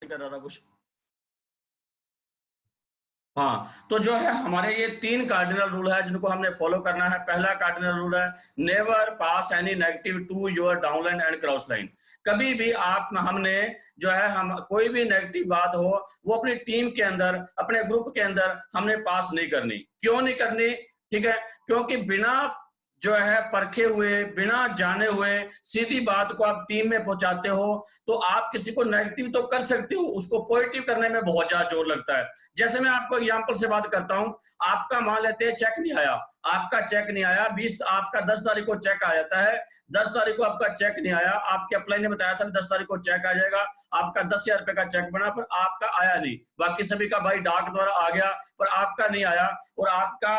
कर रहा था कुछ। हाँ, तो जो है हमारे ये 3 कार्डिनल रूल है जिनको हमने फॉलो करना है। पहला कार्डिनल रूल है never pass any negative to your downline and cross line. कभी भी आप हमने जो है हम कोई भी नेगेटिव बात हो वो अपनी टीम के अंदर, अपने ग्रुप के अंदर हमने पास नहीं करनी। क्यों नहीं करनी? ठीक है, क्योंकि बिना जो है परखे हुए, बिना जाने हुए सीधी बात को आप टीम में पहुंचाते हो तो आप किसी को नेगेटिव तो कर सकते हो, उसको पॉजिटिव करने में बहुत ज्यादा जोर लगता है। जैसे मैं आपको एग्जांपल से बात करता हूं, आपका मान लेते हैं चेक नहीं आया, आपका चेक नहीं आया, 20 आपका 10 तारीख को चेक आ जाता है, 10 तारीख को आपका चेक नहीं आया, आपके अपलाइन ने बताया था 10 तारीख को चेक आ जाएगा, आपका 10,000 रुपए का चेक बना पर आपका आया नहीं, बाकी सभी का भाई डाक द्वारा आ गया पर आपका नहीं आया। और आपका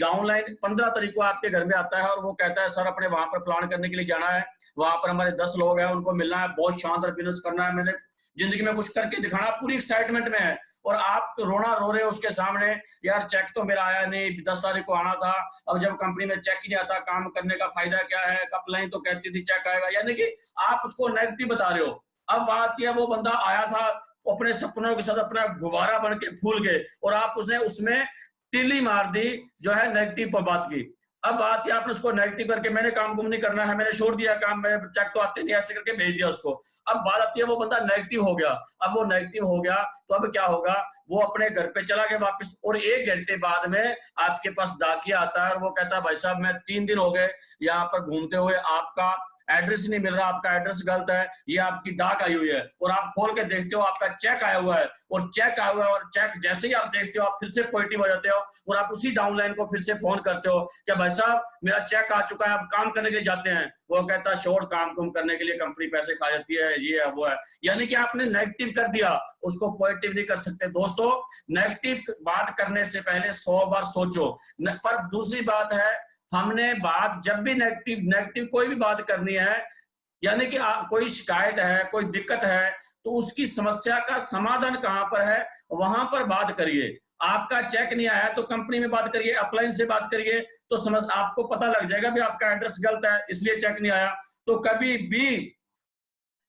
डाउनलाइन 15 तारीख को आपके घर में आता है और वो कहता है सर अपने वहां पर प्लान करने के लिए जाना है, वहां पर हमारे 10 लोग हैं, उनको मिलना है, बहुत शानदार बिजनेस करना है, मैंने जिंदगी में कुछ करके दिखाना, पूरी एक्साइटमेंट में है और आप रोना रो रहे हो उसके सामने, यार चेक तो मेरा आया नहीं, 10 तारीख को आना था, अब जब कंपनी में चेक ही नहीं आता काम करने का फायदा क्या है, अपलाइन तो कहती थी चेक आएगा, यानी कि आप उसको नेगेटिव बता रहे हो। अब बात यह वो बंदा आया था अपने सपनों के साथ, अपना गुब्बारा बन के फूल के, और आप उसने उसमें तिल्ली मार दी जो है नेगेटिव पर बात की। अब बात है आपने उसको नेगेटिव करके मैंने काम कुम नहीं करना है, मैंने छोड़ दिया काम, मैं चेक तो आते नहीं, ऐसे करके भेज दिया उसको। अब बात आती है वो बंदा नेगेटिव हो गया, अब वो नेगेटिव हो गया तो अब क्या होगा, वो अपने घर पे चला गया वापस और 1 घंटे बाद में आपके पास डाकिया आता है और वो कहता है भाई साहब मैं 3 दिन हो गए यहाँ पर घूमते हुए, आपका एड्रेस नहीं मिल रहा, आपका एड्रेस गलत है, ये आपकी डाक आई हुई है, और आप खोल के देखते हो आपका चेक आया हुआ है, और चेक आया हुआ है, और चेक जैसे ही आप देखते हो आप फिर से पॉजिटिव हो जाते हो और आप उसी डाउनलाइन को फिर से फोन करते हो कि भाई साहब मेरा चेक आ चुका है, आप काम करने के लिए जाते हैं, वो कहता है श्योर काम कुम करने के लिए कंपनी पैसे खा जाती है, ये है वो है, यानी कि आपने नेगेटिव कर दिया, उसको पॉजिटिव नहीं कर सकते। दोस्तों नेगेटिव बात करने से पहले 100 बार सोचो। पर दूसरी बात है, हमने बात जब भी नेगेटिव कोई भी बात करनी है, यानी कि कोई शिकायत है, कोई दिक्कत है, तो उसकी समस्या का समाधान कहां पर है वहां पर बात करिए। आपका चेक नहीं आया तो कंपनी में बात करिए, अपलाइन से बात करिए, तो समझ आपको पता लग जाएगा भी आपका एड्रेस गलत है इसलिए चेक नहीं आया। तो कभी भी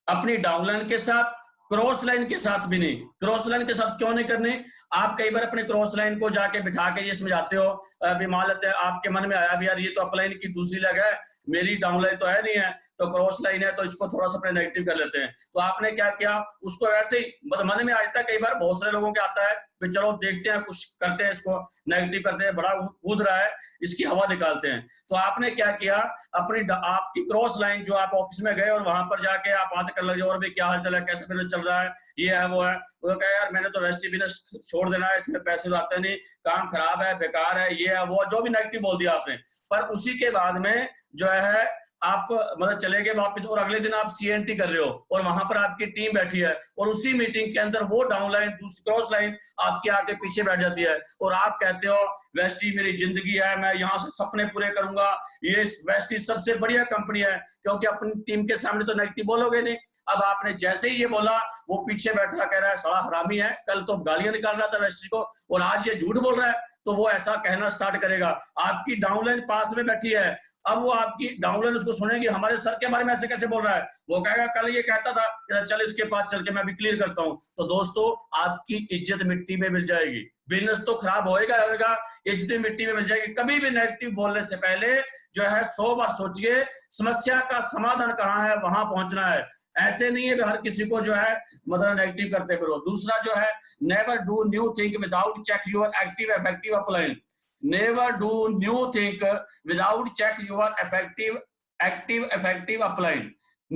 अपनी डाउनलाइन के साथ, क्रॉस लाइन के साथ भी नहीं। क्रॉस लाइन के साथ क्यों नहीं करनी? आप कई बार अपने क्रॉस लाइन को जाके बिठा के ये समझाते हो, अभी मान लेते हैं आपके मन में आया भी यार ये तो अपलाइन की दूसरी लग है, मेरी डाउनलाइन तो है नहीं है, तो क्रॉस लाइन है तो इसको थोड़ा सा अपने नेगेटिव कर लेते हैं। तो आपने क्या किया, उसको वैसे ही मन में आता है, कई बार बहुत सारे लोगों के आता है कि चलो देखते हैं कुछ करते हैं, इसको नेगेटिव करते हैं, बड़ा कूद रहा है इसकी हवा निकालते हैं। तो आपने क्या किया, अपनी आपकी क्रॉस लाइन जो आप ऑफिस में गए और वहां पर जाके आप बात कर लगे, और भी क्या हाल चल है, कैसे बिजनेस चल रहा है, ये है वो है, वो कहा यार मैंने तो वेस्ट बिजनेस छोड़ देना है, इसमें पैसे आते नहीं, काम खराब है, बेकार है, ये है वो, जो भी नेगेटिव बोल दिया आपने। पर उसी के बाद में जो है आप मतलब चले गए वापस, और अगले दिन आप सीएनटी कर रहे हो और वहां पर आपकी टीम बैठी है, और उसी मीटिंग के अंदर वो डाउनलाइन दूसरी क्रॉस लाइन आपके आगे पीछे बैठ जाती है, और आप कहते हो वेस्टी मेरी जिंदगी है, मैं यहाँ से सपने पूरे करूंगा, ये वेस्टी सबसे बढ़िया कंपनी है, क्योंकि अपनी टीम के सामने तो नेगेटिव बोलोगे नहीं। अब आपने जैसे ही ये बोला, वो पीछे बैठा कह रहा है साला हरामी है, कल तो गालियां निकाल रहा था वेस्टी को और आज ये झूठ बोल रहा है, तो वो ऐसा कहना स्टार्ट करेगा। आपकी डाउनलाइन पास में बैठी है, अब वो आपकी डाउनलाइन उसको सुनेगी, हमारे सर के बारे में ऐसे कैसे बोल रहा है, वो कहेगा कल ये कहता था, चल इसके पास चल के मैं भी क्लियर करता हूं। तो दोस्तों आपकी इज्जत मिट्टी में मिल जाएगी, बिजनेस तो खराब होएगा, इज्जत मिट्टी में मिल जाएगी। कभी भी नेगेटिव बोलने से पहले जो है 100 बार सोचिए समस्या का समाधान कहां है, वहां पहुंचना है। ऐसे नहीं है हर किसी को जो है मतलब नेगेटिव करते फिरो। दूसरा जो है, never do new thing without check your active effective upline. Never do new thing without check your active effective upline.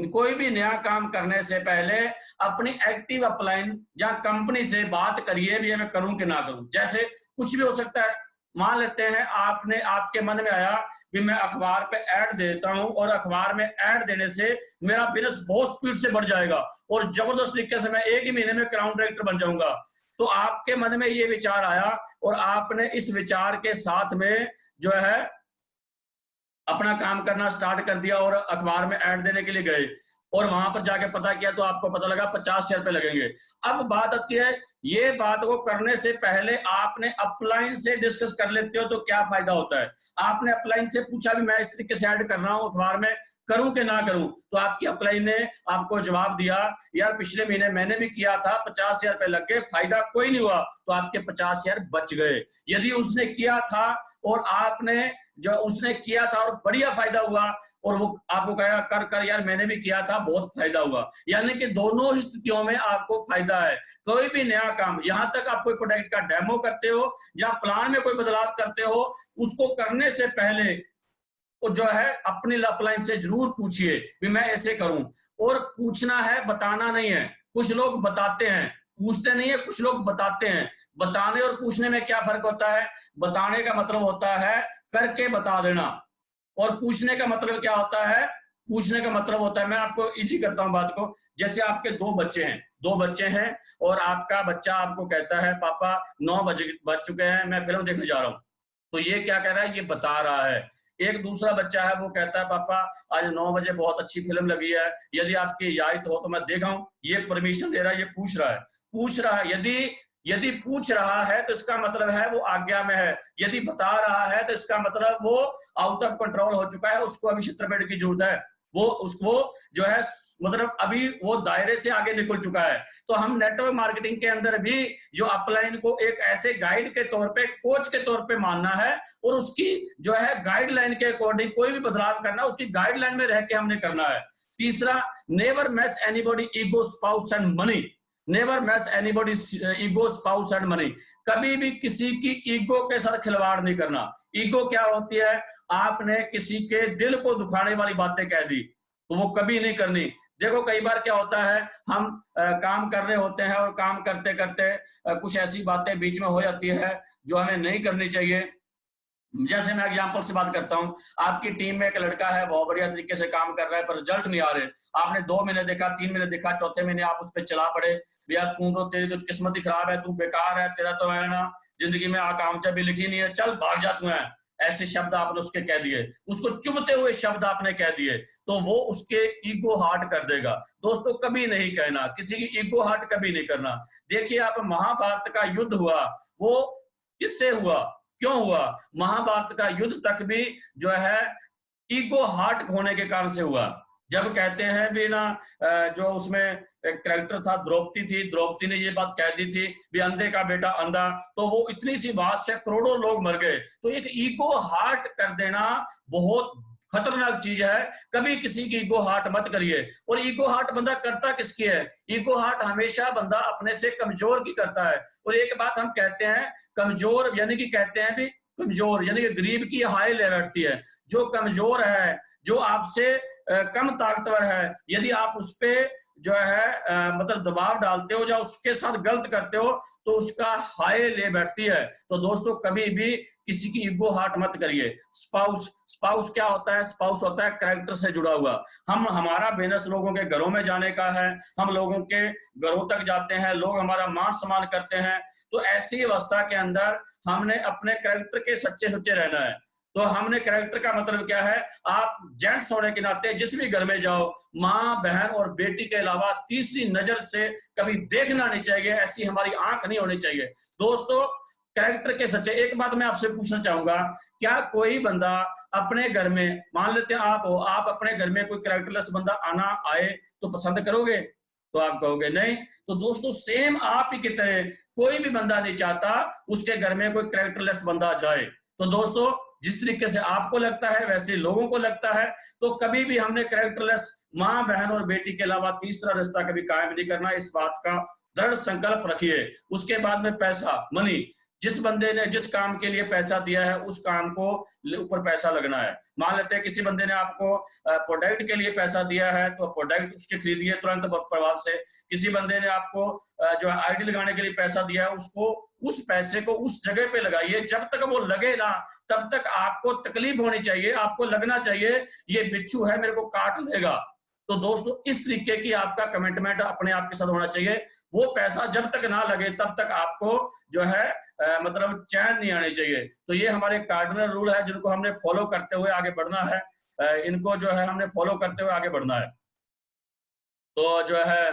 कोई भी नया काम करने से पहले अपनी एक्टिव अपलाइन या कंपनी से बात करिए भी मैं करूं कि ना करूं। जैसे कुछ भी हो सकता है, मान लेते हैं आपने आपके मन में आया भी मैं अखबार पे ऐड देता हूं और अखबार में ऐड देने से मेरा बिजनेस बहुत स्पीड से बढ़ जाएगा और जबरदस्त तरीके से मैं 1 ही महीने में क्राउन डायरेक्टर बन जाऊंगा। तो आपके मन में ये विचार आया और आपने इस विचार के साथ में जो है अपना काम करना स्टार्ट कर दिया और अखबार में ऐड देने के लिए गए, और वहां पर जाके पता किया तो आपको पता लगा 50,000 रुपए लगेंगे। अब बात आती है, ये बात को करने से पहले आपने अपलाइन से डिस्कस कर लेते हो तो क्या फायदा होता है। आपने अपलाइन से पूछा भी मैं इस तरीके से ऐड कर रहा हूं अखबार में, करूं कि ना करूं, तो आपकी अपलाइन ने आपको जवाब दिया यार पिछले महीने मैंने भी किया था, 50,000 रुपए लग गए, फायदा कोई नहीं हुआ, तो आपके 50,000 बच गए। यदि उसने किया था और आपने जो उसने किया था और बढ़िया फायदा हुआ और वो आपको कहेगा कर कर यार मैंने भी किया था बहुत फायदा हुआ, यानी कि दोनों ही स्थितियों में आपको फायदा है। कोई भी नया काम, यहां तक आप कोई प्रोडक्ट का डेमो करते हो, जहां प्लान में कोई बदलाव करते हो, उसको करने से पहले वो जो है अपनी अपलाइन से जरूर पूछिए कि मैं ऐसे करूं। और पूछना है, बताना नहीं है। कुछ लोग बताते हैं, पूछते नहीं है, कुछ लोग बताते हैं। बताने और पूछने में क्या फर्क होता है? बताने का मतलब होता है करके बता देना, और पूछने का मतलब क्या होता है? पूछने का मतलब होता है, मैं आपको इजी करता हूं बात को। जैसे आपके दो बच्चे हैं और आपका बच्चा आपको कहता है पापा 9 बज चुके हैं, मैं फिल्म देखने जा रहा हूं। तो ये क्या कह रहा है? ये बता रहा है। एक दूसरा बच्चा है, वो कहता है पापा आज 9 बजे बहुत अच्छी फिल्म लगी है, यदि आपकी इजाजत हो तो मैं देखाऊं। ये परमिशन दे रहा है, ये पूछ रहा है। यदि पूछ रहा है तो इसका मतलब है वो आज्ञा में है। यदि बता रहा है तो इसका मतलब वो आउट ऑफ कंट्रोल हो चुका है, उसको अभी छत्रपेट की जरूरत है, वो उसको जो है मतलब अभी वो दायरे से आगे निकल चुका है। तो हम नेटवर्क मार्केटिंग के अंदर भी जो अपलाइन को एक ऐसे गाइड के तौर पे, कोच के तौर पे मानना है, और उसकी जो है गाइडलाइन के अकॉर्डिंग कोई भी बदलाव करना उसकी गाइडलाइन में रह के हमने करना है। तीसरा, never match anybody ego spouse and money. Never match anybody ego spouse and money. कभी भी किसी की ईगो के साथ खिलवाड़ नहीं करना। ईगो क्या होती है? आपने किसी के दिल को दुखाने वाली बातें कह दी तो वो कभी नहीं करनी। देखो कई बार क्या होता है, हम काम कर रहे होते हैं और काम करते करते कुछ ऐसी बातें बीच में हो जाती है जो हमें नहीं करनी चाहिए। जैसे मैं एग्जांपल से बात करता हूं, आपकी टीम में एक लड़का है, बहुत बढ़िया तरीके से काम कर रहा है पर रिजल्ट नहीं आ रहे। आपने 2 महीने देखा, 3 महीने देखा, चौथे महीने आप उस पर चला पड़े, भैया तू तो, तेरी तो किस्मत ही खराब है, तू बेकार है, तेरा तो है ना जिंदगी में आकांक्षा भी लिखी नहीं है, चल भाग जा तू है। ऐसे शब्द आपने उसके कह दिए, उसको चुभते हुए शब्द आपने कह दिए, तो वो उसके ईगो हार्ट कर देगा। दोस्तों कभी नहीं कहना, किसी की ईगो हार्ट कभी नहीं करना। देखिए आप, महाभारत का युद्ध हुआ, वो किससे हुआ, क्यों हुआ? महाभारत का युद्ध तक भी जो है ईगो हार्ट होने के कारण से हुआ। जब कहते हैं भी ना, जो उसमें एक कैरेक्टर था, द्रौपदी थी, द्रौपदी ने ये बात कह दी थी भी अंधे का बेटा अंधा, तो वो इतनी सी बात से करोड़ों लोग मर गए। तो एक ईगो हार्ट कर देना बहुत खतरनाक चीज है। कभी किसी की ईगो हार्ट मत करिए। और ईगो हार्ट बंदा करता किसकी है? ईगो हार्ट हमेशा बंदा अपने से कमजोर की करता है। और एक बात हम कहते हैं, कमजोर यानी कि कहते हैं भी कमजोर यानी कि गरीब की हाय ले बैठती है। जो कमजोर है, जो आपसे कम ताकतवर है, यदि आप उस पर जो है मतलब दबाव डालते हो या उसके साथ गलत करते हो तो उसका हाय ले बैठती है। तो दोस्तों कभी भी किसी की ईगो हार्ट मत करिए। स्पाउस क्या होता है? स्पाउस होता है कैरेक्टर से जुड़ा हुआ। हमारा बिजनेस लोगों के घरों में जाने का है, हम लोगों के घरों तक जाते हैं, लोग हमारा मान सम्मान करते हैं। तो ऐसी अवस्था के अंदर हमने अपने कैरेक्टर के सच्चे सच्चे रहना है। तो हमने कैरेक्टर का मतलब क्या है? आप जेंट्स होने के नाते जिस भी घर में जाओ, माँ बहन और बेटी के अलावा तीसरी नजर से कभी देखना नहीं चाहिए, ऐसी हमारी आंख नहीं होनी चाहिए। दोस्तों कैरेक्टर के सच्चे, एक बात मैं आपसे पूछना चाहूंगा, क्या कोई बंदा अपने घर में, मान लेते हैं आप हो, आप अपने घर में कोई कैरेक्टरलेस बंदा आना आए तो पसंद करोगे? तो आप कहोगे नहीं। तो दोस्तों सेम आप ही की तरह कोई भी बंदा नहीं चाहता उसके घर में कोई कैरेक्टरलेस बंदा जाए। तो दोस्तों जिस तरीके से आपको लगता है वैसे लोगों को लगता है। तो कभी भी हमने कैरेक्टरलेस माँ बहन और बेटी के अलावा तीसरा रिश्ता कभी कायम नहीं करना। इस बात का दृढ़ संकल्प रखिए। उसके बाद में पैसा, मनी, जिस बंदे ने जिस काम के लिए पैसा दिया है उस काम को ऊपर पैसा लगना है। मान लेते हैं किसी बंदे ने आपको प्रोडक्ट के लिए पैसा दिया है तो प्रोडक्ट उसके खरीदिए तुरंत प्रभाव से। किसी बंदे ने आपको जो आईडी लगाने के लिए पैसा दिया है, उसको उस पैसे को उस जगह पे लगाइए। जब तक वो लगे ना तब तक आपको तकलीफ होनी चाहिए, आपको लगना चाहिए ये बिच्छू है मेरे को काट लेगा। तो दोस्तों इस तरीके की आपका कमिटमेंट अपने आप के साथ होना चाहिए। वो पैसा जब तक ना लगे तब तक आपको जो है मतलब चैन नहीं आनी चाहिए। तो ये हमारे कार्डिनल रूल है जिनको हमने फॉलो करते हुए आगे बढ़ना है। इनको जो है हमने फॉलो करते हुए आगे बढ़ना है। तो जो है